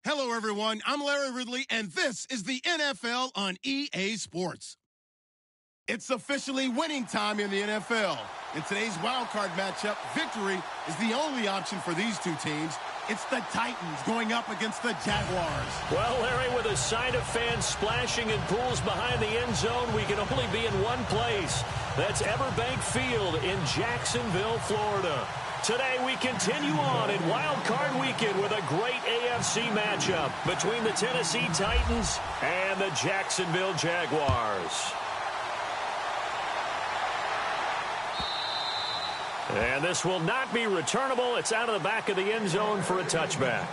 Hello, everyone. I'm Larry Ridley, and this is the NFL on EA Sports. It's officially winning time in the NFL. In today's wildcard matchup, victory is the only option for these two teams. It's the Titans going up against the Jaguars. Well, Larry, with a sign of fans splashing in pools behind the end zone, we can only be in one place. That's Everbank Field in Jacksonville, Florida. Today we continue on in Wild Card Weekend with a great AFC matchup between the Tennessee Titans and the Jacksonville Jaguars. And this will not be returnable. It's out of the back of the end zone for a touchback.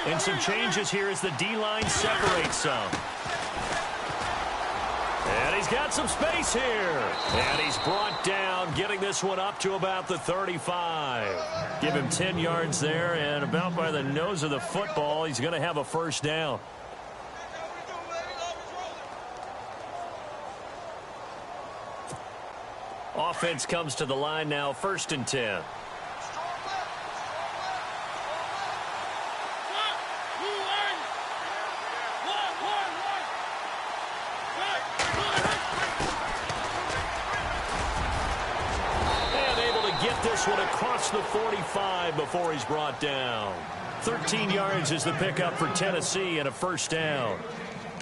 And some changes here as the D-line separates some. And he's got some space here. And he's brought down, getting this one up to about the 35. Give him 10 yards there, and about by the nose of the football, he's going to have a first down. Offense comes to the line now, 1st and 10. This one across the 45 before he's brought down. 13 yards is the pickup for Tennessee and a first down.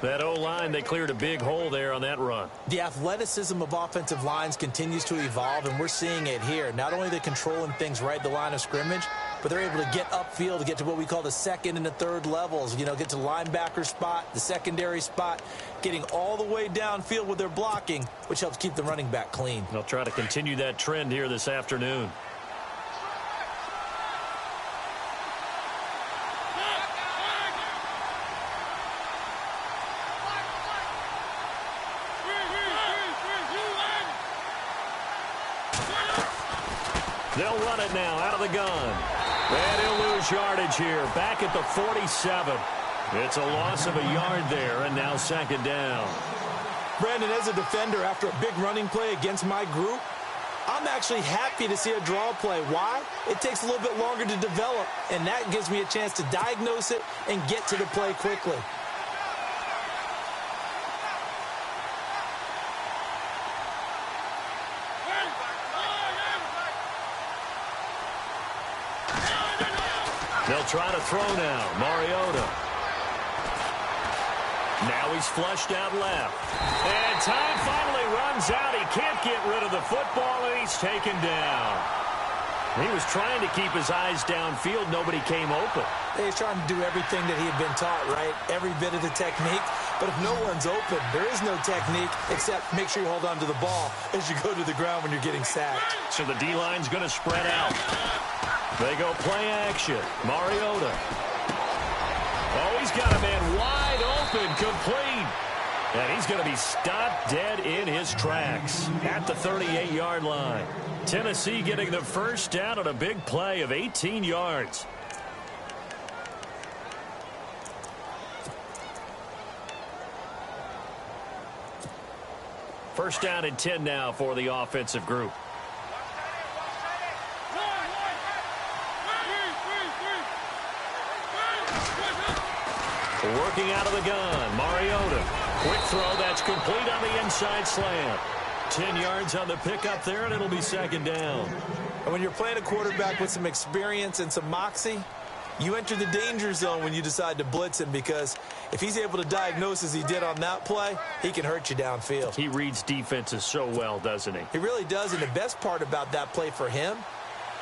That O-line, they cleared a big hole there on that run. The athleticism of offensive lines continues to evolve, and we're seeing it here. Not only are they controlling things right at the line of scrimmage, but they're able to get upfield to get to what we call the second and the third levels. You know, get to the linebacker spot, the secondary spot, getting all the way downfield with their blocking, which helps keep the running back clean. They'll try to continue that trend here this afternoon. They'll run it now out of the gun. And he'll lose yardage here. Back at the 47. It's a loss of a yard there, and now 2nd down. Brandon, as a defender, after a big running play against my group, I'm actually happy to see a draw play. Why? It takes a little bit longer to develop, and that gives me a chance to diagnose it and get to the play quickly. They'll try to throw now. Mariota. Now he's flushed out left. And time finally runs out. He can't get rid of the football, and he's taken down. He was trying to keep his eyes downfield. Nobody came open. He's trying to do everything that he had been taught, right? Every bit of the technique. But if no one's open, there is no technique except make sure you hold on to the ball as you go to the ground when you're getting sacked. So the D-line's going to spread out. They go play action. Mariota. Oh, he's got a man wide open, complete. And he's going to be stopped dead in his tracks at the 38-yard line. Tennessee getting the first down on a big play of 18 yards. First down and 10 now for the offensive group. Working out of the gun, Mariota. Quick throw, that's complete on the inside slant. 10 yards on the pickup there, and it'll be 2nd down. And when you're playing a quarterback with some experience and some moxie, you enter the danger zone when you decide to blitz him, because if he's able to diagnose as he did on that play, he can hurt you downfield. He reads defenses so well, doesn't he? He really does, and the best part about that play for him,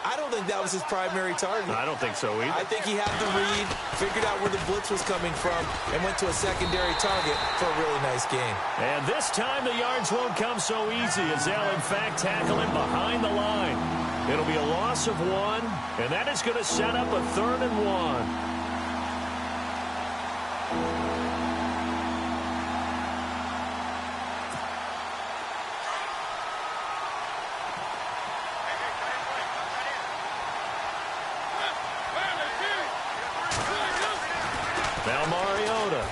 I don't think that was his primary target. I don't think so either. I think he had the read, figured out where the blitz was coming from, and went to a secondary target for a really nice game. And this time the yards won't come so easy, as they'll in fact tackle him behind the line. It'll be a loss of 1, and that is going to set up a 3rd and 1. Now Mariota.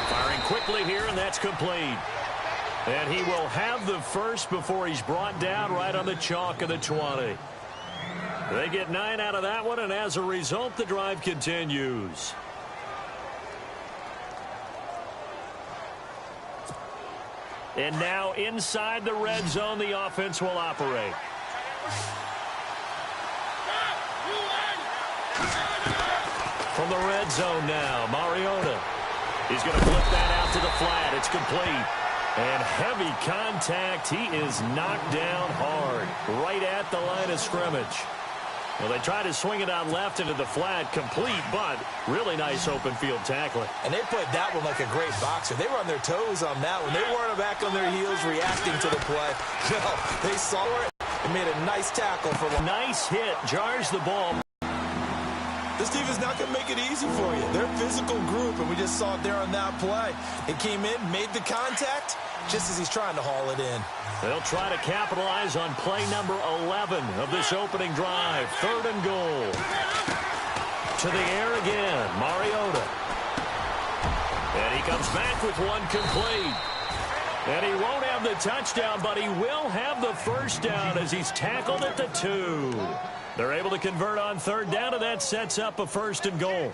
Firing quickly here, and that's complete. And he will have the first before he's brought down right on the chalk of the 20. They get 9 out of that one, and as a result, the drive continues. And now inside the red zone, the offense will operate. From the red zone now, Mariota. He's going to flip that out to the flat. It's complete. And heavy contact. He is knocked down hard right at the line of scrimmage. Well, they tried to swing it out left into the flat, complete, but really nice open field tackling. And they played that one like a great boxer. They were on their toes on that one. They weren't back on their heels reacting to the play. No, they saw it and made a nice tackle for one. Nice hit, jars the ball. This team is not going to make it easy for you. They're a physical group, and we just saw it there on that play. It came in, made the contact, just as he's trying to haul it in. They'll try to capitalize on play number 11 of this opening drive. 3rd and goal. To the air again, Mariota. And he comes back with one complete. And he won't have the touchdown, but he will have the first down as he's tackled at the 2. They're able to convert on 3rd down, and that sets up a 1st and goal.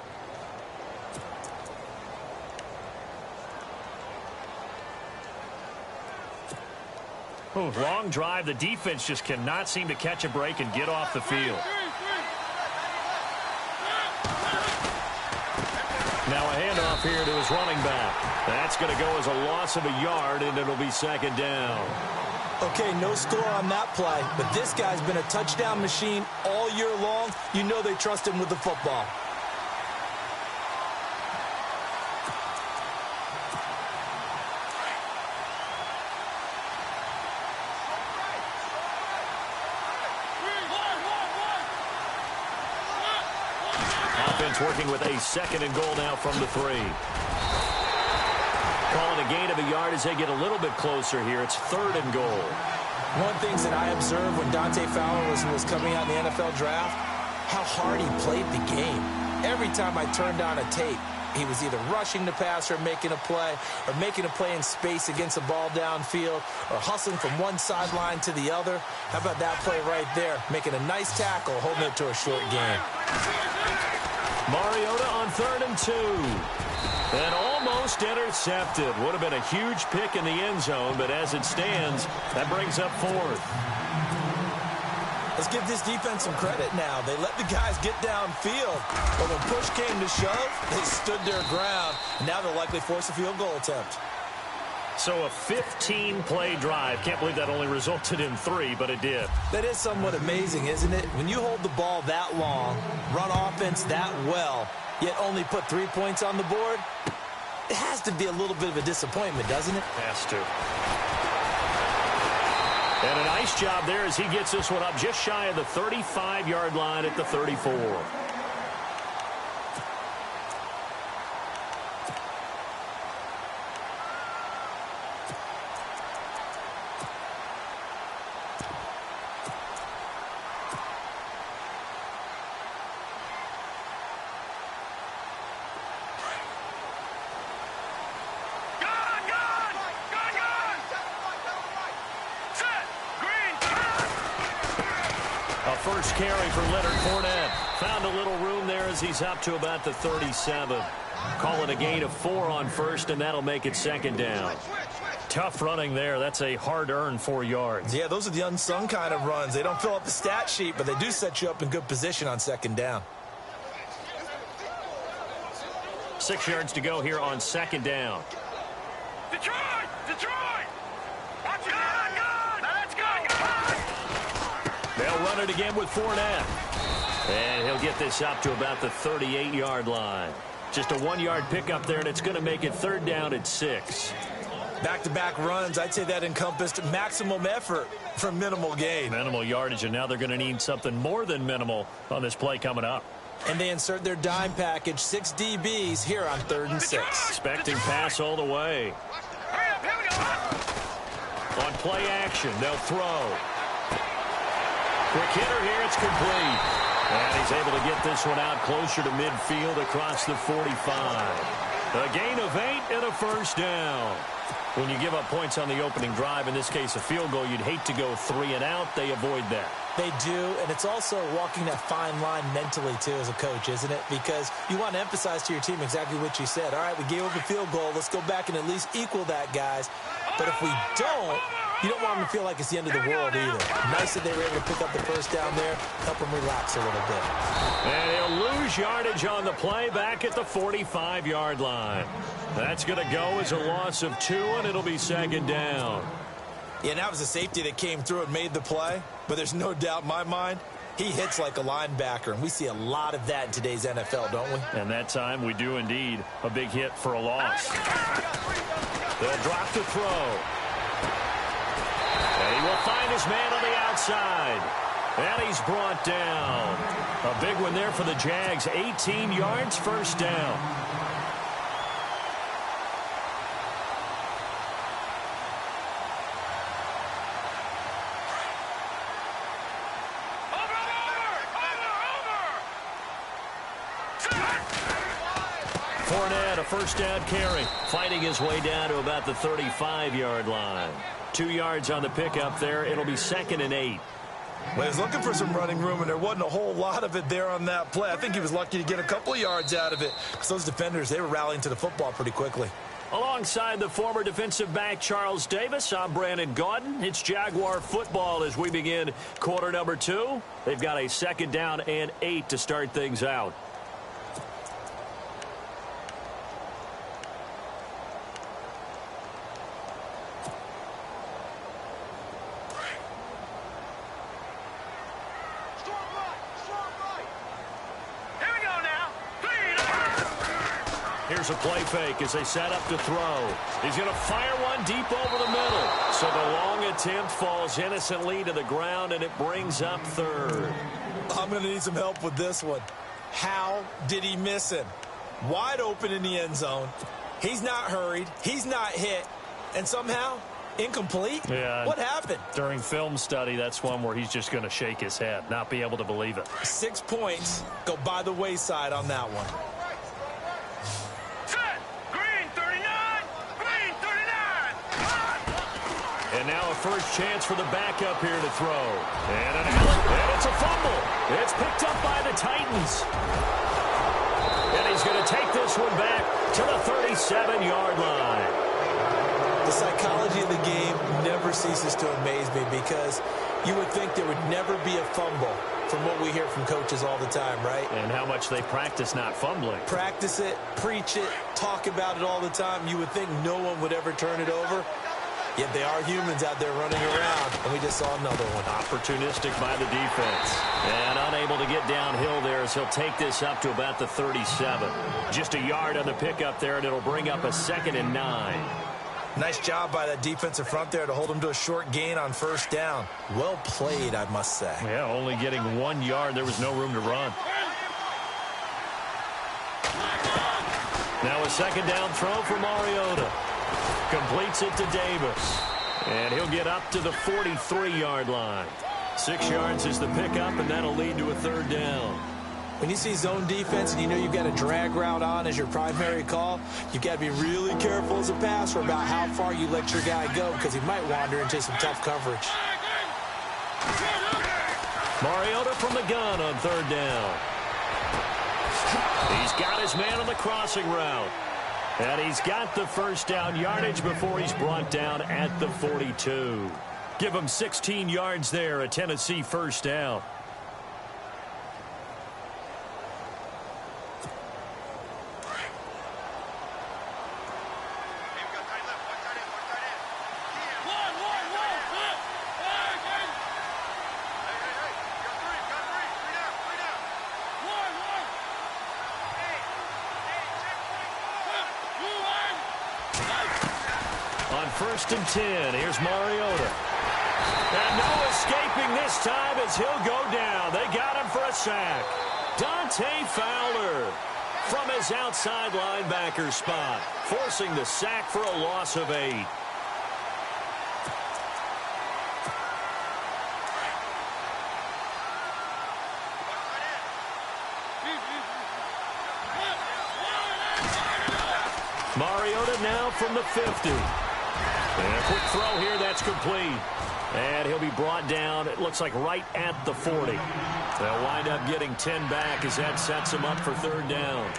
Oh, long drive. The defense just cannot seem to catch a break and get off the field. Now a handoff here to his running back. That's going to go as a loss of a yard, and it'll be 2nd down. Okay, no score on that play, but this guy's been a touchdown machine all year long. You know they trust him with the football. Offense working with a 2nd and goal now from the 3. Calling a gain of a yard as they get a little bit closer here. It's 3rd and goal. One of the things that I observed when Dante Fowler was coming out in the NFL draft, how hard he played the game. Every time I turned on a tape, he was either rushing the passer, making a play in space against a ball downfield, or hustling from one sideline to the other. How about that play right there? Making a nice tackle, holding it to a short game. Mariota on 3rd and 2. And almost intercepted. Would have been a huge pick in the end zone, but as it stands, that brings up 4th. Let's give this defense some credit now. They let the guys get downfield, but when push came to shove, they stood their ground. Now they'll likely force a field goal attempt. So a 15-play drive. Can't believe that only resulted in 3, but it did. That is somewhat amazing, isn't it? When you hold the ball that long, run offense that well, yet only put 3 points on the board, it has to be a little bit of a disappointment, doesn't it? Has to. And a nice job there as he gets this one up just shy of the 35-yard line at the 34. First carry for Leonard Fournette. Found a little room there as he's up to about the 37. Call it a gain of 4 on 1st, and that'll make it 2nd down. Tough running there. That's a hard-earned 4 yards. Yeah, those are the unsung kind of runs. They don't fill up the stat sheet, but they do set you up in good position on 2nd down. 6 yards to go here on 2nd down. Detroit! Watch it! Let's go! They'll run it again with Fournette. And he'll get this up to about the 38-yard line. Just a 1-yard pickup there, and it's going to make it 3rd down at 6. Back-to-back runs, I'd say that encompassed maximum effort for minimal gain. Minimal yardage, and now they're going to need something more than minimal on this play coming up. And they insert their dime package, 6 DBs here on 3rd and 6. Expecting pass all the way. On play action, they'll throw. Quick hitter here, it's complete. And he's able to get this one out closer to midfield across the 45. A gain of 8 and a first down. When you give up points on the opening drive, in this case a field goal, you'd hate to go 3 and out. They avoid that. They do, and it's also walking that fine line mentally, too, as a coach, isn't it? Because you want to emphasize to your team exactly what you said. All right, we gave up a field goal. Let's go back and at least equal that, guys. But if we don't, you don't want them to feel like it's the end of the world either. Nice that they were able to pick up the first down there, help them relax a little bit. And he'll lose yardage on the play back at the 45-yard line. That's going to go as a loss of 2, and it'll be second down. Yeah, and that was a safety that came through and made the play. But there's no doubt in my mind, he hits like a linebacker. And we see a lot of that in today's NFL, don't we? And that time we do indeed. A big hit for a loss. They'll drop the throw. And he will find his man on the outside. And he's brought down. A big one there for the Jags. 18 yards, first down. Fournette, a first down carry, fighting his way down to about the 35-yard line. 2 yards on the pickup there. It'll be second and 8. Well, he was looking for some running room, and there wasn't a whole lot of it there on that play. I think he was lucky to get a couple of yards out of it because those defenders, they were rallying to the football pretty quickly. Alongside the former defensive back Charles Davis, I'm Brandon Gaudin. It's Jaguar football as we begin quarter number 2. They've got a second down and 8 to start things out. Here's a play fake as they set up to throw. He's going to fire one deep over the middle. So the long attempt falls innocently to the ground, and it brings up third. I'm going to need some help with this one. How did he miss him? Wide open in the end zone. He's not hurried. He's not hit. And somehow, incomplete? Yeah. What happened? During film study, that's one where he's just going to shake his head, not be able to believe it. 6 points go by the wayside on that one. And now a first chance for the backup here to throw. And it's a fumble. It's picked up by the Titans. And he's going to take this one back to the 37-yard line. The psychology of the game never ceases to amaze me because you would think there would never be a fumble from what we hear from coaches all the time, right? And how much they practice not fumbling. Practice it, preach it, talk about it all the time. You would think no one would ever turn it over. Yet they are humans out there running around, and we just saw another one. Opportunistic by the defense. And unable to get downhill there as he'll take this up to about the 37. Just a yard on the pickup there, and it'll bring up a second and 9. Nice job by that defensive front there to hold him to a short gain on first down. Well played, I must say. Yeah, only getting 1 yard. There was no room to run. Now a second down throw for Mariota. Completes it to Davis. And he'll get up to the 43-yard line. 6 yards is the pickup, and that'll lead to a third down. When you see zone defense and you know you've got a drag route on as your primary call, you've got to be really careful as a passer about how far you let your guy go because he might wander into some tough coverage. Mariota from the gun on third down. He's got his man on the crossing route. And he's got the first down yardage before he's brought down at the 42. Give him 16 yards there, a Tennessee first down. First and 10. Here's Mariota. And no escaping this time as he'll go down. They got him for a sack. Dante Fowler from his outside linebacker spot, forcing the sack for a loss of 8. Mariota now from the 50. And a quick throw here, that's complete. And he'll be brought down, it looks like right at the 40. They'll wind up getting 10 back as that sets them up for third down.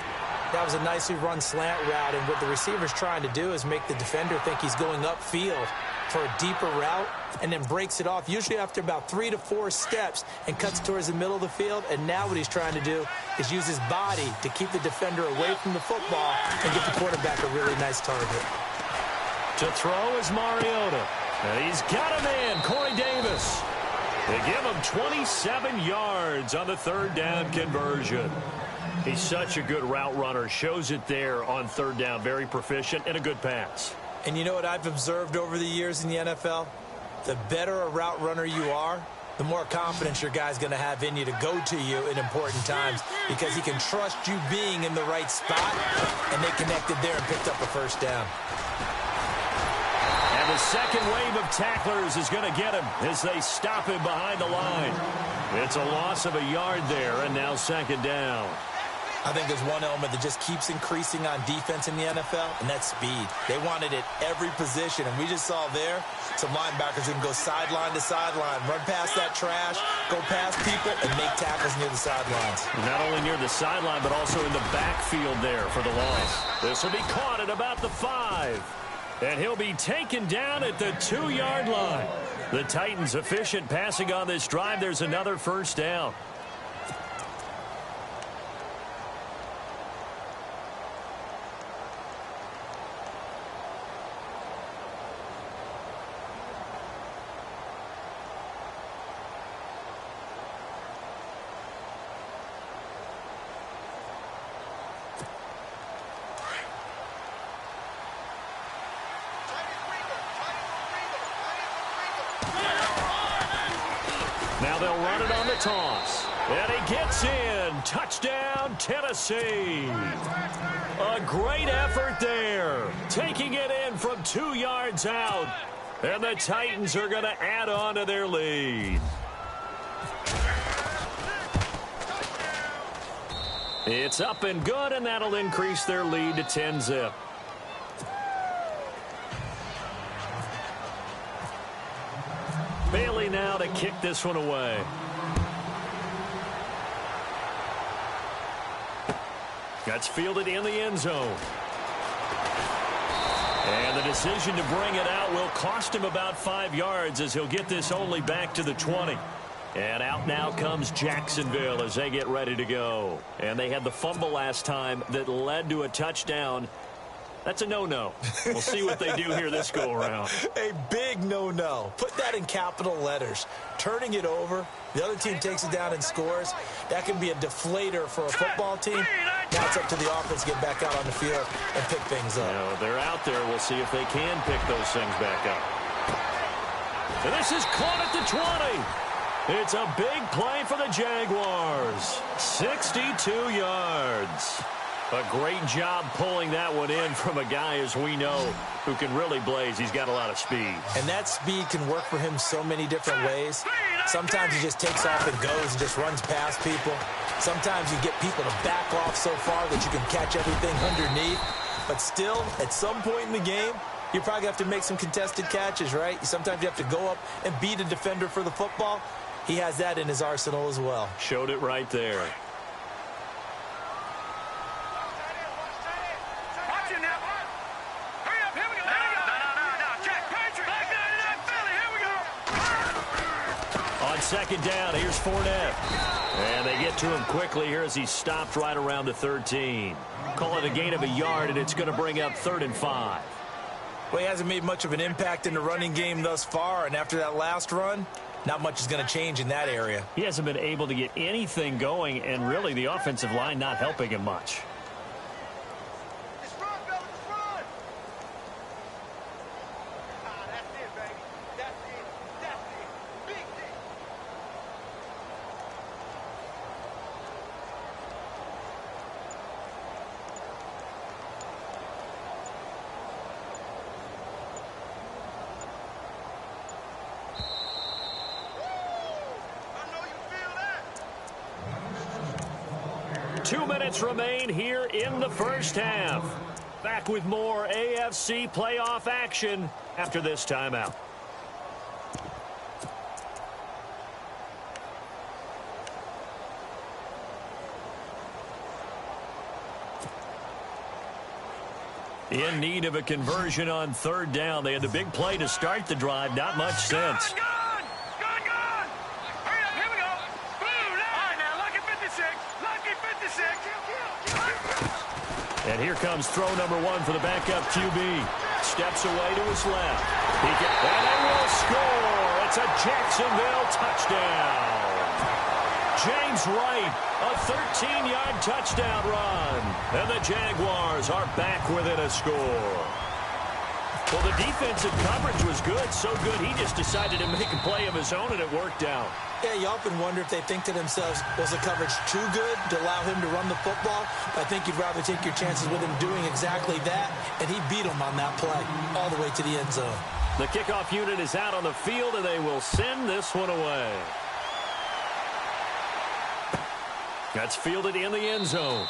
That was a nicely run slant route, and what the receiver's trying to do is make the defender think he's going upfield for a deeper route and then breaks it off, usually after about 3 to 4 steps, and cuts towards the middle of the field. And now what he's trying to do is use his body to keep the defender away from the football and get the quarterback a really nice target. To throw is Mariota. And he's got him in, Corey Davis. They give him 27 yards on the third down conversion. He's such a good route runner. Shows it there on third down. Very proficient and a good pass. And you know what I've observed over the years in the NFL? The better a route runner you are, the more confidence your guy's going to have in you to go to you in important times, because he can trust you being in the right spot, and they connected there and picked up a first down. And the second wave of tacklers is going to get him as they stop him behind the line. It's a loss of a yard there, and now second down. I think there's one element that just keeps increasing on defense in the NFL, and that's speed. They want it at every position, and we just saw there some linebackers who can go sideline to sideline, run past that trash, go past people, and make tackles near the sidelines. Not only near the sideline, but also in the backfield there for the loss. This will be caught at about the 5. And he'll be taken down at the 2-yard line. The Titans efficient passing on this drive. There's another first down. Now they'll run it on the toss. And he gets in. Touchdown, Tennessee. A great effort there. Taking it in from 2 yards out. And the Titans are going to add on to their lead. It's up and good, and that'll increase their lead to 10-zip. Bailey now to kick this one away. That's fielded in the end zone. And the decision to bring it out will cost him about 5 yards as he'll get this only back to the 20. And out now comes Jacksonville as they get ready to go. And they had the fumble last time that led to a touchdown. That's a no-no. We'll see what they do here this go-around. A big no-no. Put that in capital letters. Turning it over, the other team takes it down and scores. That can be a deflator for a football team. Now it's up to the offense to get back out on the field and pick things up. You know, they're out there. We'll see if they can pick those things back up. And this is caught at the 20. It's a big play for the Jaguars. 62 yards. A great job pulling that one in from a guy, as we know, who can really blaze. He's got a lot of speed. And that speed can work for him so many different ways. Sometimes he just takes off and goes and just runs past people. Sometimes you get people to back off so far that you can catch everything underneath. But still, at some point in the game, you probably have to make some contested catches, right? Sometimes you have to go up and beat a defender for the football. He has that in his arsenal as well. Showed it right there. Second down, here's Fournette. And they get to him quickly here as he stopped right around the 13. Call it a gain of a yard, and it's going to bring up 3rd and 5. Well, he hasn't made much of an impact in the running game thus far, and after that last run, not much is going to change in that area. He hasn't been able to get anything going, and really the offensive line not helping him much. Remain here in the first half. Back with more AFC playoff action after this timeout. In need of a conversion on third down. They had the big play to start the drive. Not much sense. Gone! Hurry up, here we go. Boom! All right, now, lucky 56. Lucky 56. And here comes throw number 1 for the backup QB. Steps away to his left. And they will score. It's a Jacksonville touchdown. James Wright, a 13-yard touchdown run. And the Jaguars are back within a score. Well, the defensive coverage was good, so good he just decided to make a play of his own, and it worked out. Yeah, you often wonder if they think to themselves, was the coverage too good to allow him to run the football? I think you'd rather take your chances with him doing exactly that, and he beat him on that play all the way to the end zone. The kickoff unit is out on the field, and they will send this one away. That's fielded in the end zone.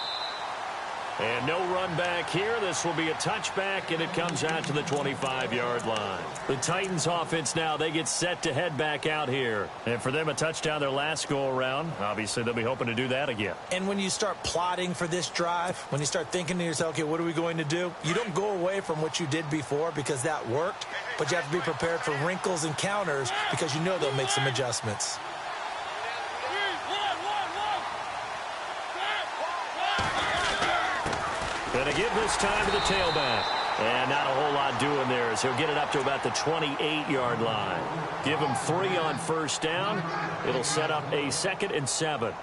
And no run back here. This will be a touchback, and it comes out to the 25-yard line. The Titans offense now, they get set to head back out here. And for them, a touchdown their last go-around. Obviously, they'll be hoping to do that again. And when you start plotting for this drive, when you start thinking to yourself, okay, what are we going to do? You don't go away from what you did before because that worked, but you have to be prepared for wrinkles and counters because you know they'll make some adjustments. Going to give this time to the tailback. And not a whole lot doing there as he'll get it up to about the 28-yard line. Give him 3 on first down. It'll set up a 2nd and 7.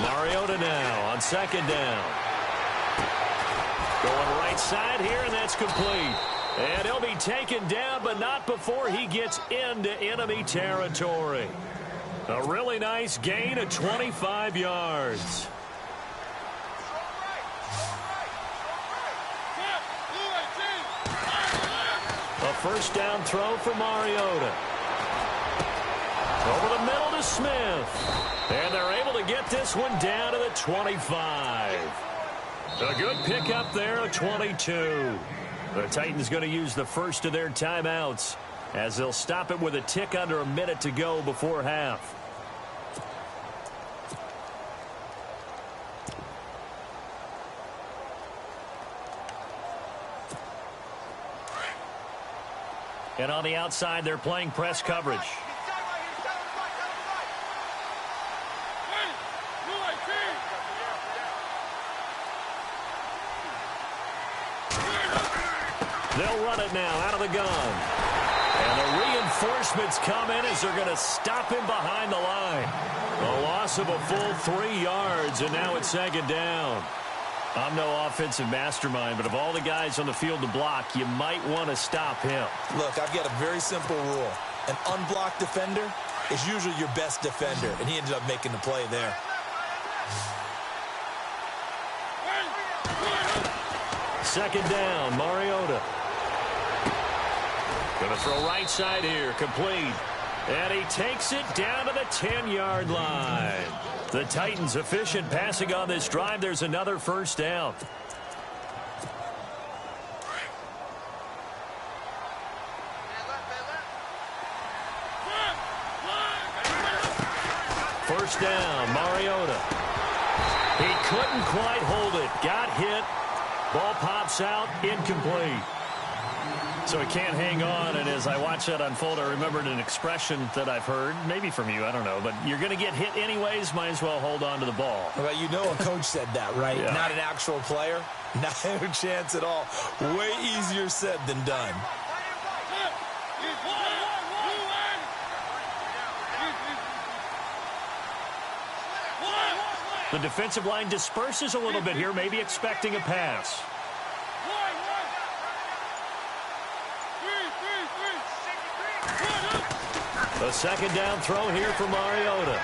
Mariota now on 2nd down. Going right side here, and that's complete. And he'll be taken down, but not before he gets into enemy territory. A really nice gain of 25 yards. A first down throw for Mariota. Over the middle to Smith. And they're able to get this one down to the 25. A good pickup there, a 22. The Titans going to use the first of their timeouts as they'll stop it with a tick under a minute to go before half. And on the outside, they're playing press coverage. They'll run it now out of the gun. And the reinforcements come in as they're going to stop him behind the line. A loss of a full 3 yards, and now it's 2nd down. I'm no offensive mastermind, but of all the guys on the field to block, you might want to stop him. Look, I've got a very simple rule. An unblocked defender is usually your best defender, and he ended up making the play there. Second down, Mariota. Going to throw right side here, complete. And he takes it down to the 10-yard line. The Titans efficient passing on this drive. There's another first down. First down, Mariota. He couldn't quite hold it. Got hit. Ball pops out, incomplete. So he can't hang on, and as I watch that unfold, I remembered an expression that I've heard, maybe from you, I don't know, but you're going to get hit anyways, might as well hold on to the ball. Well, you know a coach said that, right? Yeah. Not an actual player. Not a chance at all. Way easier said than done. The defensive line disperses a little bit here, maybe expecting a pass. A second down throw here for Mariota.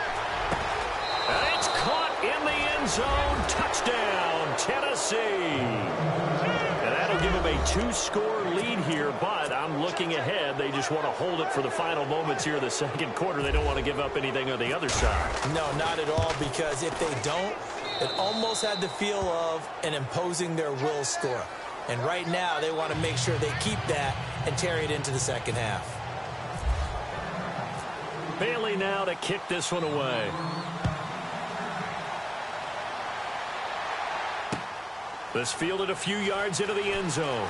And it's caught in the end end zone. Touchdown, Tennessee. And that'll give them a 2-score lead here, but I'm looking ahead. They just want to hold it for the final moments here in the second quarter. They don't want to give up anything on the other side. No, not at all, because if they don't, it almost had the feel of an imposing their will score. And right now, they want to make sure they keep that and carry it into the second half. Bailey now to kick this one away. This fielded a few yards into the end zone.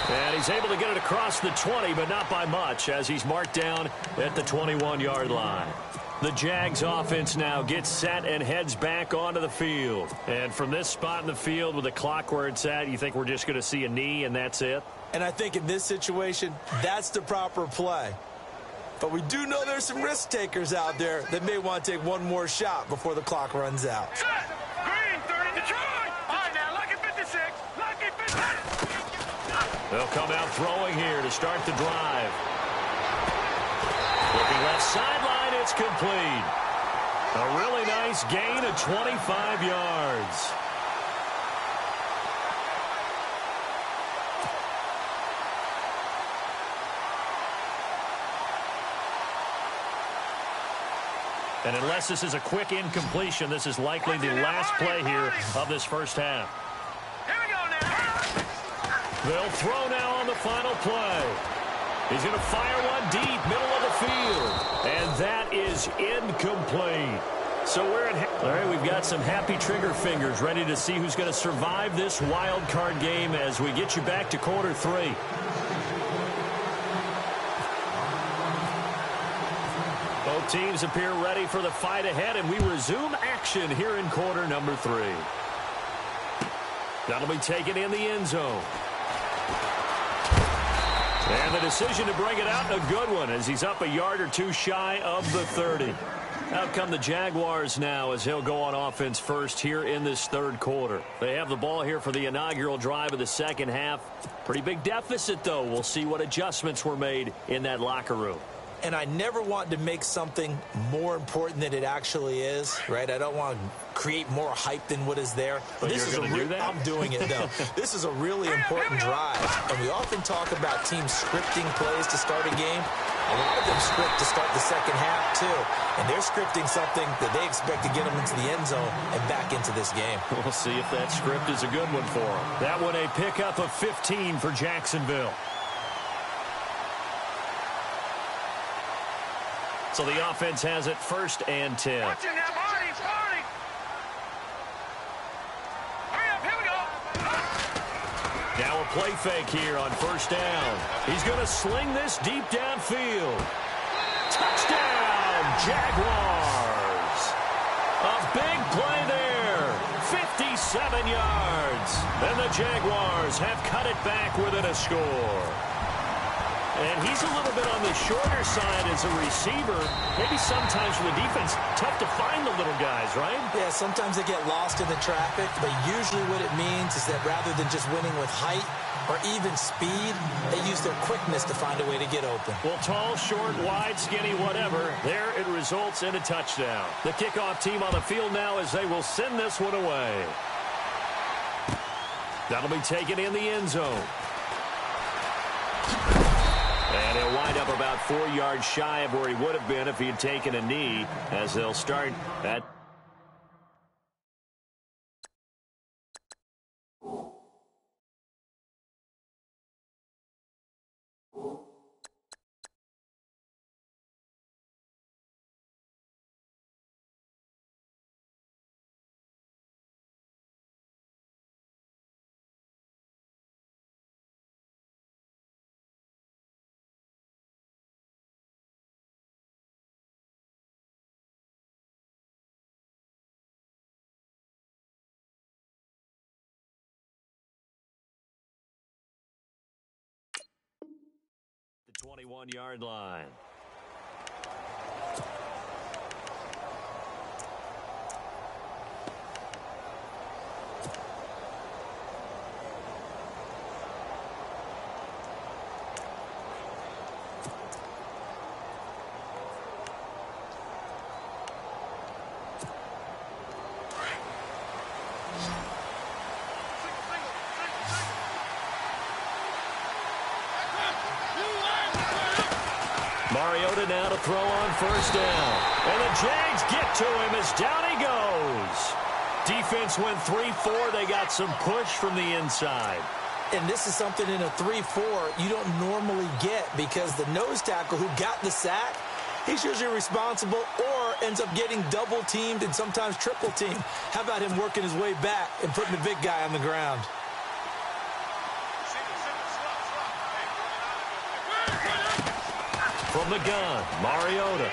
And he's able to get it across the 20, but not by much, as he's marked down at the 21-yard line. The Jags offense now gets set and heads back onto the field. And from this spot in the field with the clock where it's at, you think we're just going to see a knee and that's it? And I think in this situation, that's the proper play. But we do know there's some risk takers out there that may want to take one more shot before the clock runs out. Green, 30, Detroit. All right, now, lucky 56. Lucky 56. They'll come out throwing here to start the drive. Looking left sideline, it's complete. A really nice gain of 25 yards. And unless this is a quick incompletion, this is likely the last play here of this first half. Here we go now. They'll throw now on the final play. He's going to fire one deep, middle of the field. And that is incomplete. So we're at... All right, we've got some happy trigger fingers ready to see who's going to survive this wild card game as we get you back to quarter 3. Both teams appear ready for the fight ahead, and we resume action here in quarter number 3. That'll be taken in the end zone. And the decision to bring it out, a good one, as he's up a yard or two shy of the 30. Out come the Jaguars now as he'll go on offense first here in this third quarter. They have the ball here for the inaugural drive of the second half. Pretty big deficit, though. We'll see what adjustments were made in that locker room. And I never want to make something more important than it actually is, right? I don't want to create more hype than what is there. But this you're is going to do that? I'm doing it, though. This is a really important drive. And we often talk about teams scripting plays to start a game. A lot of them script to start the second half, too. And they're scripting something that they expect to get them into the end zone and back into this game. We'll see if that script is a good one for them. That one a pickup of 15 for Jacksonville. So the offense has it first and 10. Watch it now, Marty, Marty. Hurry up, here we go. Now a play fake here on first down. He's going to sling this deep downfield. Touchdown, Jaguars. A big play there. 57 yards. And the Jaguars have cut it back within a score. And he's a little bit on the shorter side as a receiver. Maybe sometimes for the defense, tough to find the little guys, right? Yeah, sometimes they get lost in the traffic, but usually what it means is that rather than just winning with height or even speed, they use their quickness to find a way to get open. Well, tall, short, wide, skinny, whatever, there it results in a touchdown. The kickoff team on the field now as they will send this one away. That'll be taken in the end zone. And he'll wind up about 4 yards shy of where he would have been if he had taken a knee, as they'll start at the 21-yard line. Mariota now to throw on first down. And the Jags get to him as down he goes. Defense went 3-4. They got some push from the inside. And this is something in a 3-4 you don't normally get because the nose tackle who got the sack, he's usually responsible or ends up getting double-teamed and sometimes triple-teamed. How about him working his way back and putting the big guy on the ground? From the gun, Mariota.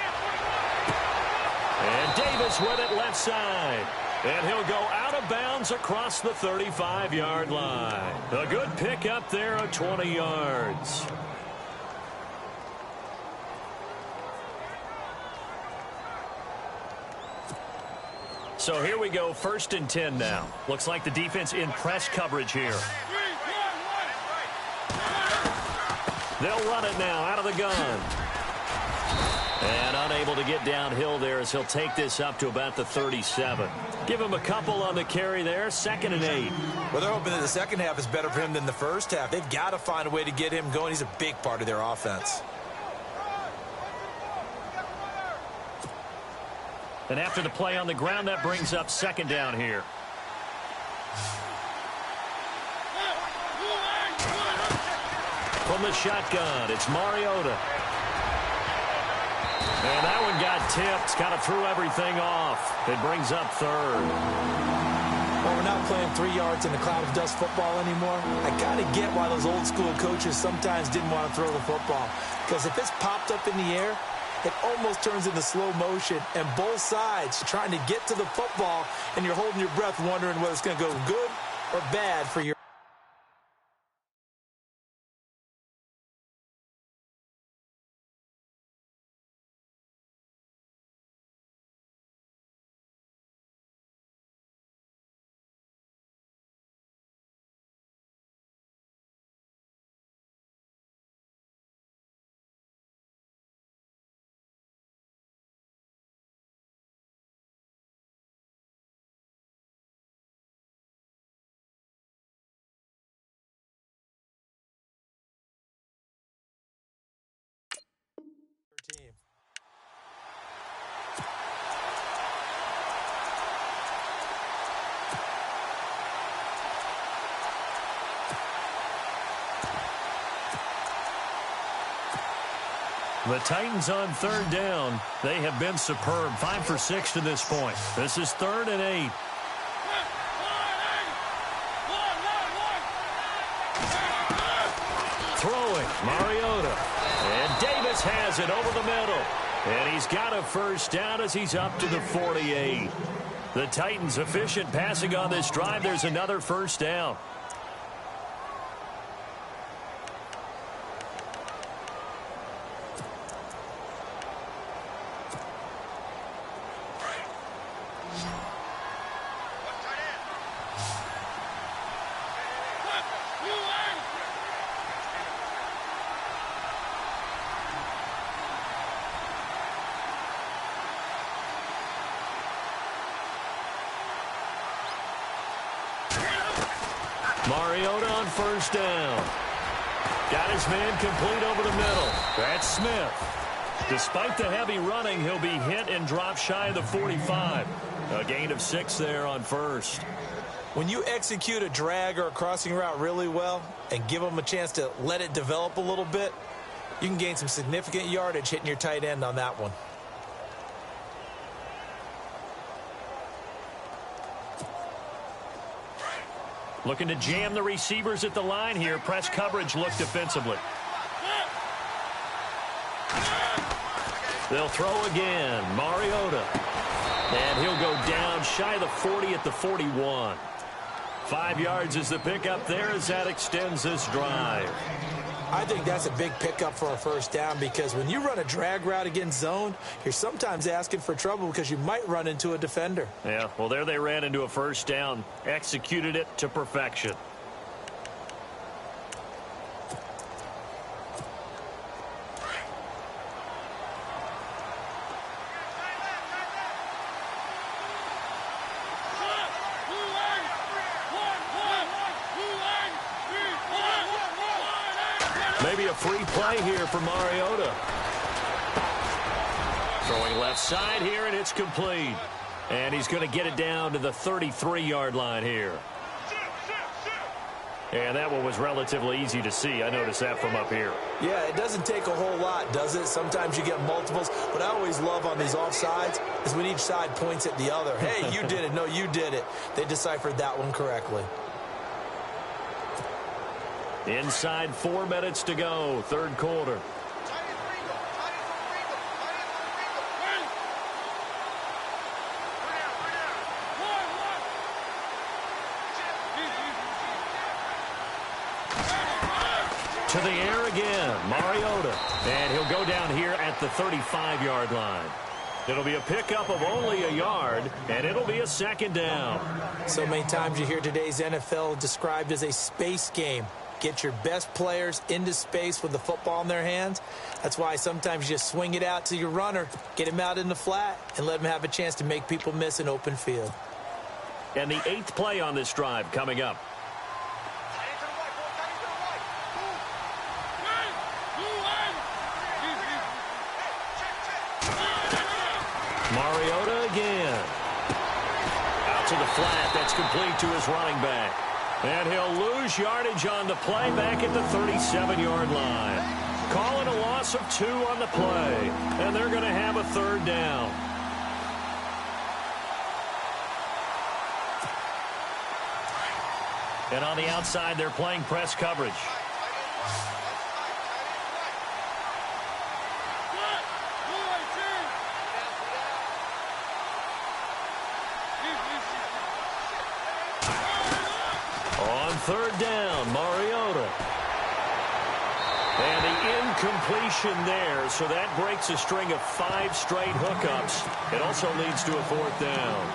And Davis with it left side. And he'll go out of bounds across the 35-yard line. A good pickup there of 20 yards. So here we go, 1st and 10 now. Looks like the defense in press coverage here. They'll run it now out of the gun. And unable to get downhill there as he'll take this up to about the 37. Give him a couple on the carry there, 2nd and 8. Well, they're hoping that the second half is better for him than the first half. They've got to find a way to get him going. He's a big part of their offense. And after the play on the ground, that brings up 2nd down here. From the shotgun, it's Mariota. And that one got tipped, kind of threw everything off. It brings up 3rd. Well, we're not playing 3 yards in a cloud of dust football anymore. I got to get why those old school coaches sometimes didn't want to throw the football. Because if it's popped up in the air, it almost turns into slow motion. And both sides trying to get to the football, and you're holding your breath wondering whether it's going to go good or bad for your team. The Titans on 3rd down. They have been superb. 5 for 6 to this point. This is 3rd and 8. Throwing, Mariota. And Davis has it over the middle. And he's got a first down as he's up to the 48. The Titans efficient passing on this drive. There's another first down. Mariota on first down. Got his man complete over the middle. That's Smith. Despite the heavy running, he'll be hit and drop shy of the 45. A gain of 6 there on first. When you execute a drag or a crossing route really well and give them a chance to let it develop a little bit, you can gain some significant yardage hitting your tight end on that one. Looking to jam the receivers at the line here. Press coverage look defensively. They'll throw again. Mariota. And he'll go down shy of the 40 at the 41. 5 yards is the pickup there as that extends this drive. I think that's a big pickup for a first down because when you run a drag route against zone, you're sometimes asking for trouble because you might run into a defender. Yeah, well, there they ran into a first down. Executed it to perfection. Maybe a free play here for Mariota. Throwing left side here, and it's complete. And he's going to get it down to the 33-yard line here. And that one was relatively easy to see. I noticed that from up here. Yeah, it doesn't take a whole lot, does it? Sometimes you get multiples. What I always love on these offsides is when each side points at the other. Hey, you did it. No, you did it. They deciphered that one correctly. Inside 4 minutes to go, third quarter. To the air again, Mariota. And he'll go down here at the 35-yard line. It'll be a pickup of only a yard, and it'll be a second down. So many times you hear today's NFL described as a space game. Get your best players into space with the football in their hands. That's why sometimes you just swing it out to your runner, get him out in the flat, and let him have a chance to make people miss an open field. And the 8th play on this drive coming up. Mariota again. Out to the flat. That's complete to his running back. And he'll lose yardage on the play back at the 37-yard line. Calling a loss of 2 on the play. And they're going to have a third down. And on the outside, they're playing press coverage. On third down, Mariota. And the incompletion there, so that breaks a string of 5 straight hookups. It also leads to a fourth down.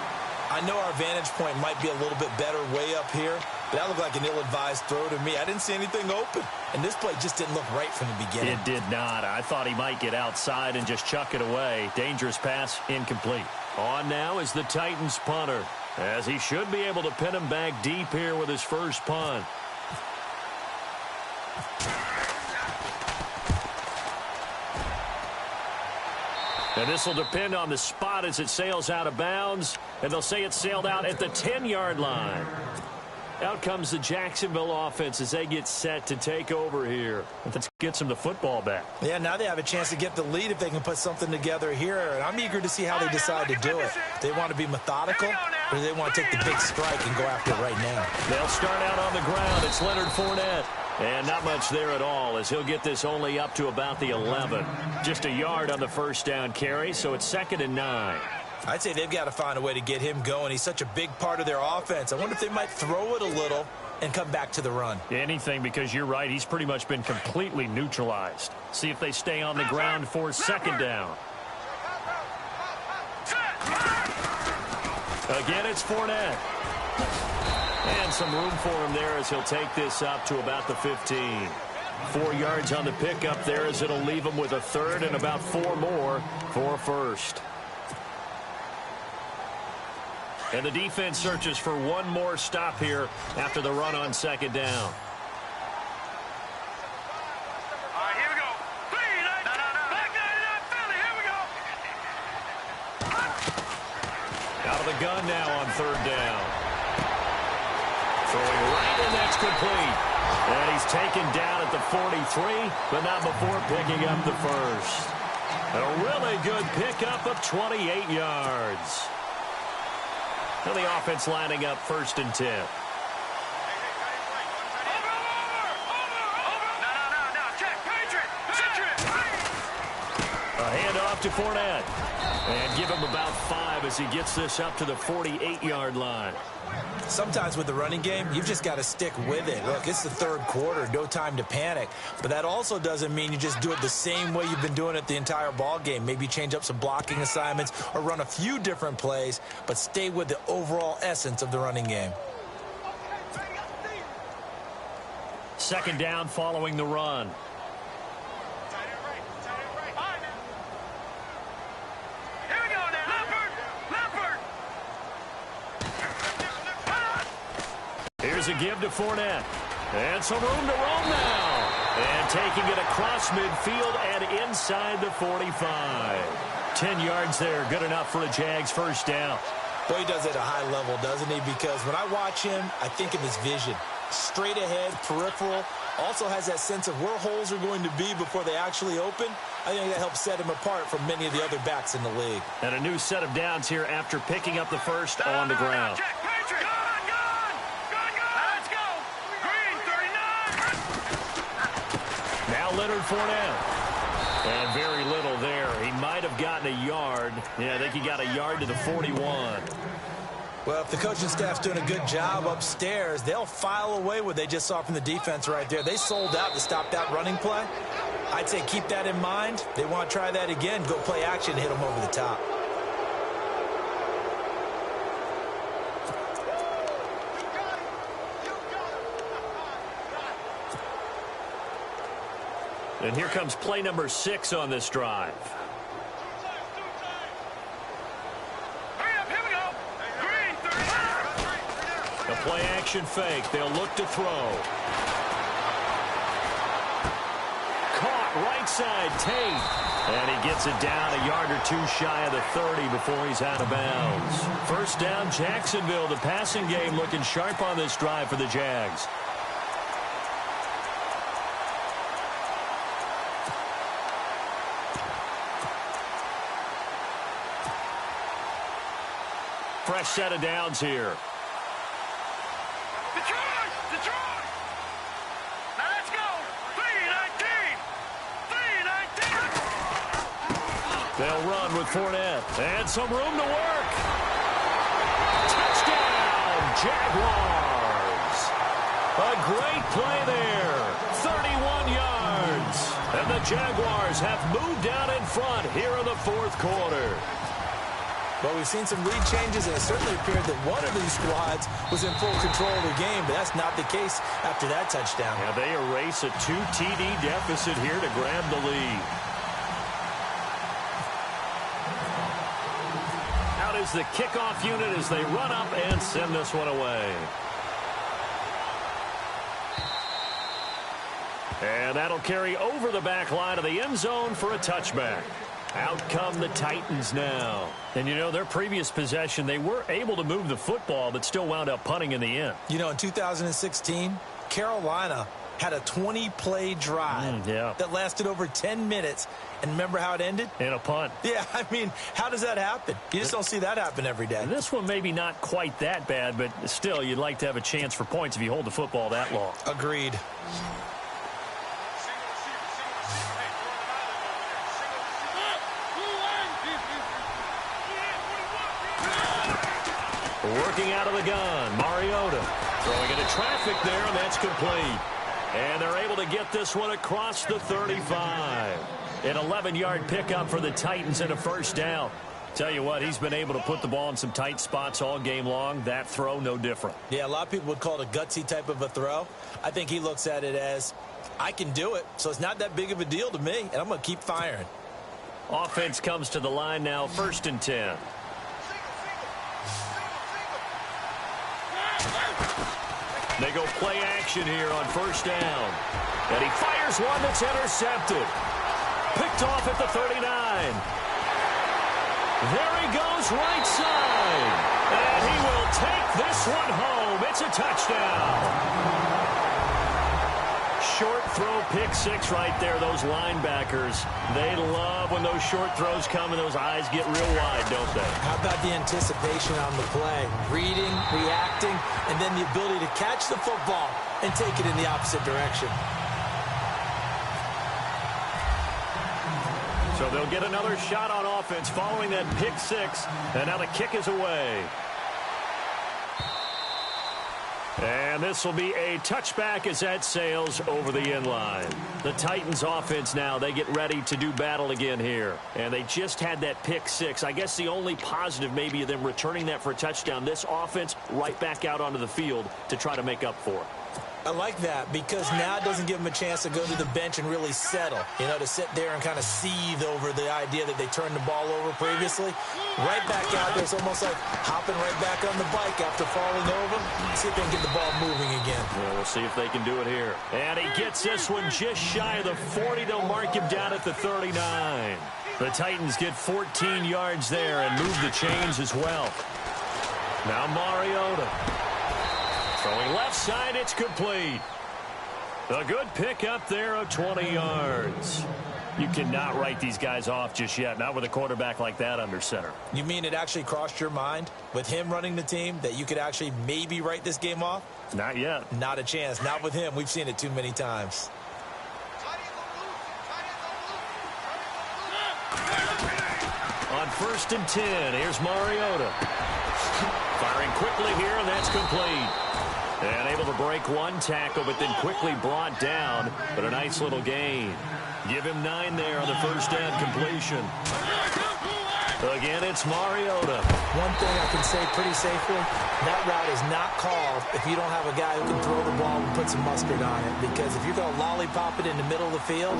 I know our vantage point might be a little bit better way up here, but that looked like an ill-advised throw to me. I didn't see anything open, and this play just didn't look right from the beginning. It did not. I thought he might get outside and just chuck it away. Dangerous pass, incomplete. On now is the Titans punter, as he should be able to pin him back deep here with his first punt. And this will depend on the spot as it sails out of bounds. And they'll say it sailed out at the 10-yard line. Out comes the Jacksonville offense as they get set to take over here. Let's get some of the football back. Yeah, now they have a chance to get the lead if they can put something together here. And I'm eager to see how they decide to do it. They want to be methodical, or do they want to take the big strike and go after it right now? They'll start out on the ground. It's Leonard Fournette. And not much there at all as he'll get this only up to about the 11. Just a yard on the first down carry, so it's 2nd and 9. I'd say they've got to find a way to get him going. He's such a big part of their offense. I wonder if they might throw it a little and come back to the run. Anything, because you're right. He's pretty much been completely neutralized. See if they stay on the ground for 2nd down. Again, it's Fournette. And some room for him there as he'll take this up to about the 15. 4 yards on the pickup there as it'll leave him with a third and about 4 more for a first. And the defense searches for one more stop here after the run on 2nd down. All right, here we go. Back 99 Philly, here we go. Out of the gun now on 3rd down. Throwing right, and that's complete. And he's taken down at the 43, but not before picking up the first. A really good pickup of 28 yards. And the offense lining up 1st and 10. Over. No. Check. Patriot. A handoff to Fournette. And give him about 5 as he gets this up to the 48-yard line. Sometimes with the running game, you've just got to stick with it. Look, it's the 3rd quarter, no time to panic. But that also doesn't mean you just do it the same way you've been doing it the entire ball game. Maybe change up some blocking assignments or run a few different plays, but stay with the overall essence of the running game. 2nd down following the run. Here's a give to Fournette. And some room to roam now. And taking it across midfield and inside the 45. 10 yards there, good enough for a Jags first down. Boy, he does it at a high level, doesn't he? Because when I watch him, I think of his vision. Straight ahead, peripheral, also has that sense of where holes are going to be before they actually open. I think that helps set him apart from many of the other backs in the league. And a new set of downs here after picking up the first on the ground. Check, Patriot. Gone. Let's go. Green, 39. Now Leonard Fournette. And very little there. He might have gotten a yard. Yeah, I think he got a yard to the 41. Well, if the coaching staff's doing a good job upstairs, they'll file away what they just saw from the defense right there. They sold out to stop that running play. I'd say keep that in mind. They want to try that again. Go play action, hit them over the top. And here comes play number 6 on this drive. Hurry up, here we go. Green, 39. A play action fake. They'll look to throw. Caught right side, Tate. And he gets it down a yard or two shy of the 30 before he's out of bounds. First down, Jacksonville. The passing game looking sharp on this drive for the Jags. Fresh set of downs here. Detroit. Now let's go. 3-19. They'll run with Fournette. And some room to work. Touchdown, Jaguars. A great play there. 31 yards. And the Jaguars have moved down in front here in the fourth quarter. Well, we've seen some lead changes, and it certainly appeared that one of these squads was in full control of the game, but that's not the case after that touchdown. Yeah, they erase a 2 TD deficit here to grab the lead. Out is the kickoff unit as they run up and send this one away. And that'll carry over the back line of the end zone for a touchback. Out come the Titans now. And, you know, their previous possession, they were able to move the football, but still wound up punting in the end. You know, in 2016, Carolina had a 20-play drive that lasted over 10 minutes. And remember how it ended? In a punt. Yeah, I mean, how does that happen? You just don't see that happen every day. And this one maybe not quite that bad, but still, you'd like to have a chance for points if you hold the football that long. Agreed. Working out of the gun, Mariota throwing into traffic there, and that's complete. And they're able to get this one across the 35. An 11-yard pickup for the Titans and a first down. Tell you what, he's been able to put the ball in some tight spots all game long. That throw, no different. Yeah, a lot of people would call it a gutsy type of a throw. I think he looks at it as, I can do it, so it's not that big of a deal to me, and I'm going to keep firing. Offense comes to the line now, 1st and 10. They go play action here on first down. And he fires one that's intercepted. Picked off at the 39. There he goes right side. And he will take this one home. It's a touchdown. Short throw, pick six right there. Those linebackers, they love when those short throws come and those eyes get real wide, don't they? How about the anticipation on the play? Reading, reacting, and then the ability to catch the football and take it in the opposite direction. So they'll get another shot on offense following that pick six, and now the kick is away. And this will be a touchback as that sails over the end line. The Titans offense now, they get ready to do battle again here. And they just had that pick six. I guess the only positive maybe of them returning that for a touchdown. This offense right back out onto the field to try to make up for it. I like that because now it doesn't give them a chance to go to the bench and really settle, to sit there and kind of seethe over the idea that they turned the ball over previously. Right back out there, it's almost like hopping right back on the bike after falling over. See if they can get the ball moving again. Well, we'll see if they can do it here. And he gets this one just shy of the 40. They'll mark him down at the 39. The Titans get 14 yards there and move the chains as well. Now Mariota. Throwing left side, it's complete. A good pickup there of 20 yards. You cannot write these guys off just yet, not with a quarterback like that under center. You mean it actually crossed your mind with him running the team that you could actually maybe write this game off? Not yet. Not a chance. Not with him. We've seen it too many times. On 1st and 10, here's Mariota. Firing quickly here, and that's complete. And able to break one tackle, but then quickly brought down. But a nice little gain. Give him 9 there on the first down completion. Again, it's Mariota. One thing I can say pretty safely, that route is not called if you don't have a guy who can throw the ball and put some mustard on it. Because if you're going to lollipop it in the middle of the field,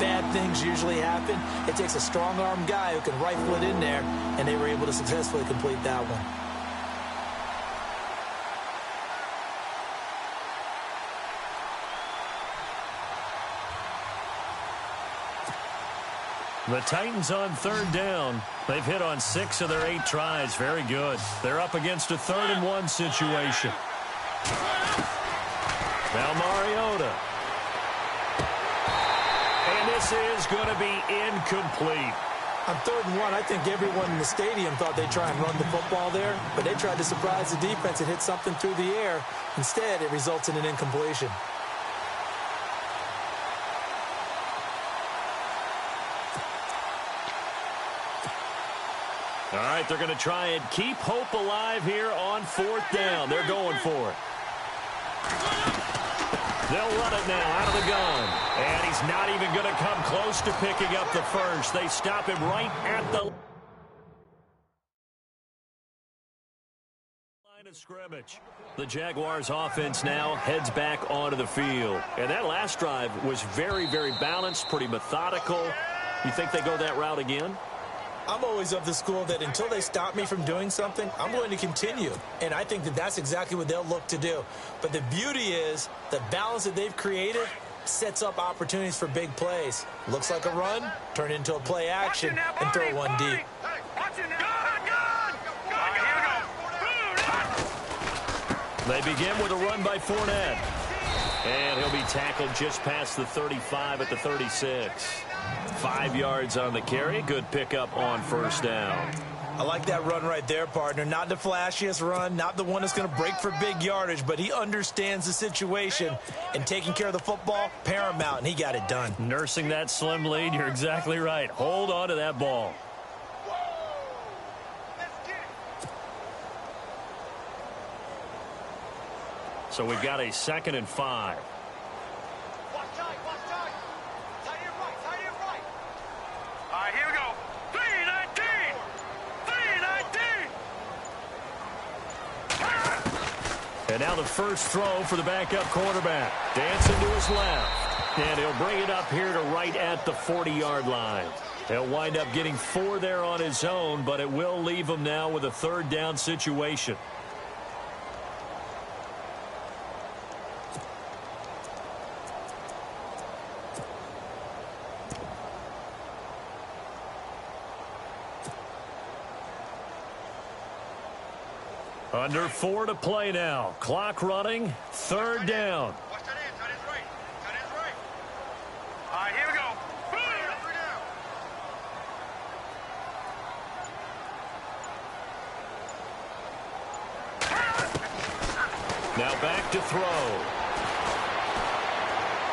bad things usually happen. It takes a strong-armed guy who can rifle it in there, and they were able to successfully complete that one. The Titans on 3rd down. They've hit on 6 of their 8 tries. Very good. They're up against a 3rd and 1 situation. Now Mariota. And this is going to be incomplete. On 3rd and 1, I think everyone in the stadium thought they'd try and run the football there, but they tried to surprise the defense and hit something through the air. Instead, it results in an incompletion. All right, they're going to try and keep hope alive here on 4th down. They're going for it. They'll run it now out of the gun. And he's not even going to come close to picking up the first. They stop him right at the line of scrimmage. The Jaguars offense now heads back onto the field. And that last drive was very, very balanced, pretty methodical. You think they go that route again? I'm always of the school that until they stop me from doing something, I'm going to continue. And I think that that's exactly what they'll look to do. But the beauty is the balance that they've created sets up opportunities for big plays. Looks like a run, turn into a play action, and throw one deep. They begin with a run by Fournette. And he'll be tackled just past the 35 at the 36. 5 yards on the carry. Good pickup on 1st down. I like that run right there, partner. Not the flashiest run, not the one that's going to break for big yardage, but he understands the situation, and taking care of the football, paramount, and he got it done. Nursing that slim lead, you're exactly right. Hold on to that ball. So we've got a 2nd and 5. And now the first throw for the backup quarterback. Dancing to his left. And he'll bring it up here to right at the 40-yard line. He'll wind up getting 4 there on his own, but it will leave him now with a 3rd down situation. Under 4 to play now. Clock running. 3rd down. Watch that in. Tight end's right. Tight end's right. All right, here we go. Now back to throw.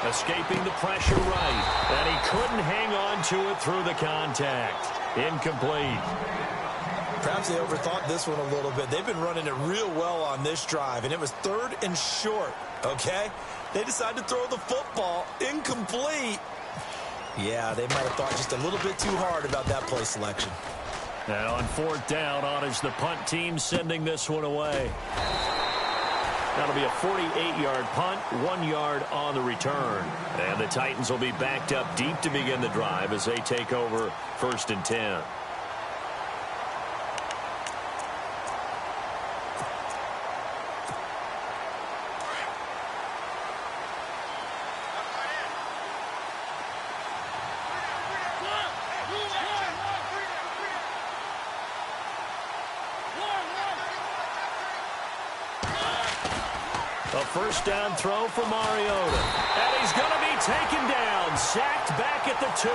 Escaping the pressure right. And he couldn't hang on to it through the contact. Incomplete. Perhaps they overthought this one a little bit. They've been running it real well on this drive, and it was 3rd and short, okay? They decided to throw the football incomplete. Yeah, they might have thought just a little bit too hard about that play selection. And on 4th down, on is the punt team sending this one away. That'll be a 48-yard punt, 1 yard on the return. And the Titans will be backed up deep to begin the drive as they take over 1st and 10. A first down throw for Mariota. And he's going to be taken down, sacked back at the 2.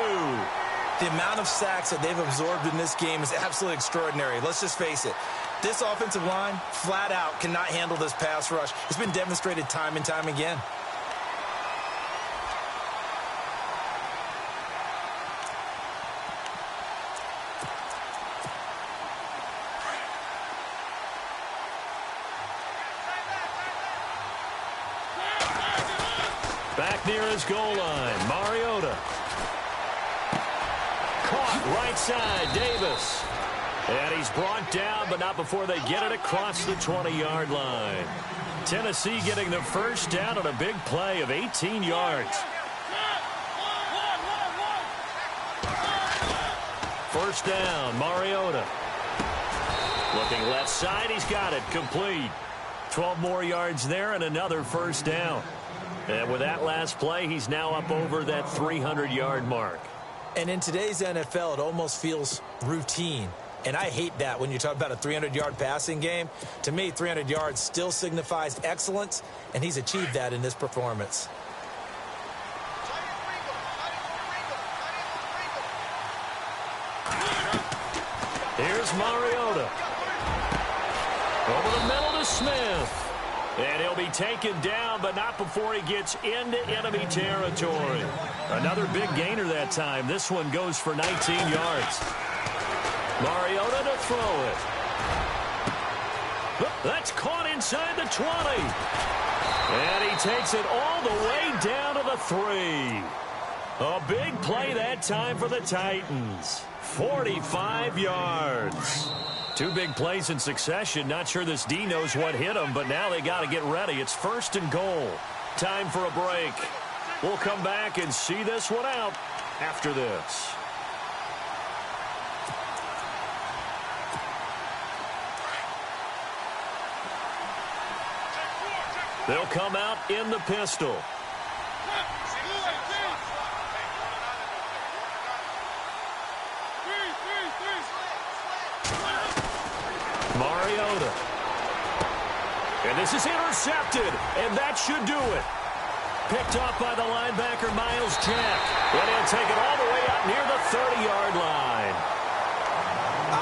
The amount of sacks that they've absorbed in this game is absolutely extraordinary. Let's just face it. This offensive line, flat out, cannot handle this pass rush. It's been demonstrated time and time again. Back near his goal line, Mariota. Caught right side, Davis. And he's brought down, but not before they get it across the 20-yard line. Tennessee getting the first down on a big play of 18 yards. First down, Mariota. Looking left side, he's got it, complete. 12 more yards there and another first down. And with that last play, he's now up over that 300-yard mark. And in today's NFL, it almost feels routine. And I hate that when you talk about a 300-yard passing game. To me, 300 yards still signifies excellence, and he's achieved that in this performance. Here's Mariota. Over the middle to Smith. And he'll be taken down, but not before he gets into enemy territory. Another big gainer that time. This one goes for 19 yards. Mariota to throw it. That's caught inside the 20. And he takes it all the way down to the 3. A big play that time for the Titans. 45 yards. 2 big plays in succession. Not sure this D knows what hit him, but now they got to get ready. It's 1st and goal. Time for a break. We'll come back and see this one out after this. They'll come out in the pistol. Mariota. And this is intercepted, and that should do it. Picked off by the linebacker, Miles Jack. And he'll take it all the way up near the 30-yard line.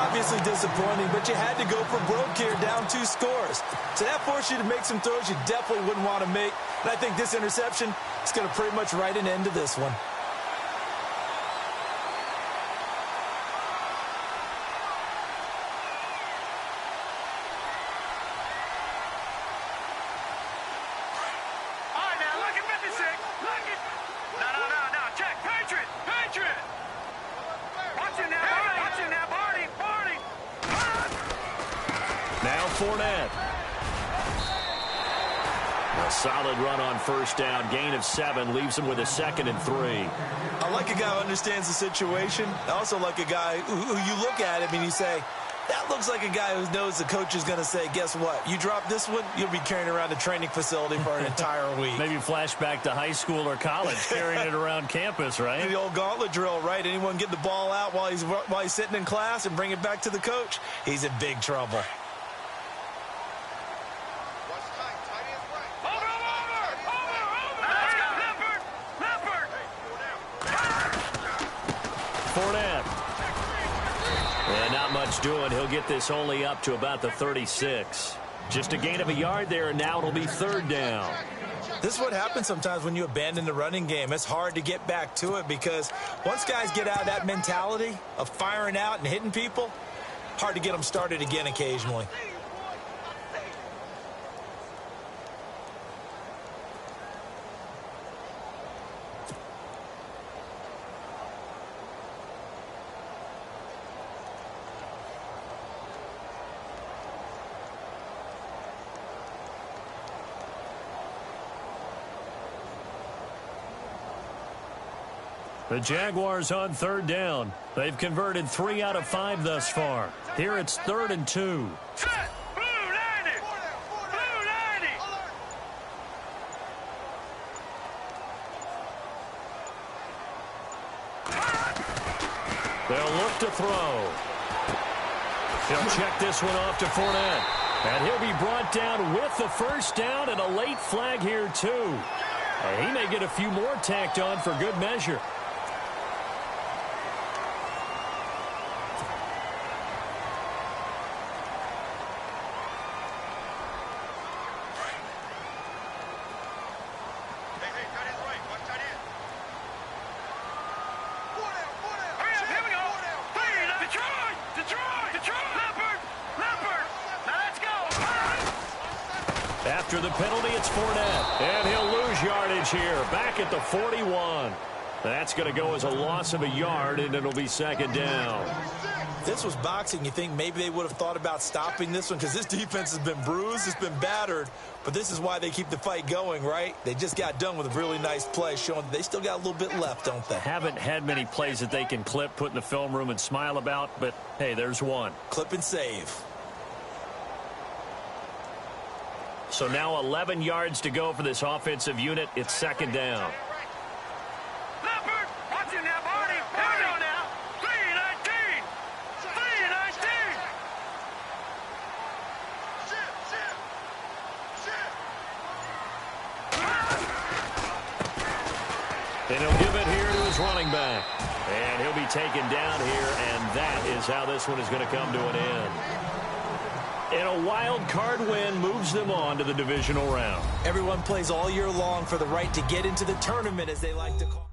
Obviously disappointing, but you had to go for broke here, down 2 scores. So that forced you to make some throws you definitely wouldn't want to make. And I think this interception is going to pretty much write an end to this one. Solid run on first down. Gain of 7 leaves him with a 2nd and 3. I like a guy who understands the situation. I also like a guy who you look at him and you say, that looks like a guy who knows the coach is going to say, guess what? You drop this one, you'll be carrying around a training facility for an entire week. Maybe flashback to high school or college, carrying it around campus, right? The old gauntlet drill, right? Anyone get the ball out while he's sitting in class and bring it back to the coach? He's in big trouble. Doing, he'll get this only up to about the 36. Just a gain of a yard there, and now it'll be 3rd down. This is what happens sometimes when you abandon the running game. It's hard to get back to it because once guys get out of that mentality of firing out and hitting people, hard to get them started again occasionally. The Jaguars on third down. They've converted 3 out of 5 thus far. Here it's 3rd and 2. Set. Blue 90. Blue 90. They'll look to throw. He'll check this one off to Fournette. And he'll be brought down with the first down and a late flag here, too. And he may get a few more tacked on for good measure. After the penalty, it's Fournette. And he'll lose yardage here. Back at the 41. That's going to go as a loss of a yard, and it'll be 2nd down. This was boxing. You think maybe they would have thought about stopping this one because this defense has been bruised, it's been battered, but this is why they keep the fight going, right? They just got done with a really nice play, showing that they still got a little bit left, don't they? Haven't had many plays that they can clip, put in the film room, and smile about, but, hey, there's one. Clip and save. So now 11 yards to go for this offensive unit. It's 2nd down. Leopard, watch him now, Barney. Here we go now. 3-19. 3-19. And he'll give it here to his running back. And he'll be taken down here, and that is how this one is going to come to an end. And a wild card win moves them on to the divisional round. Everyone plays all year long for the right to get into the tournament, as they like to call.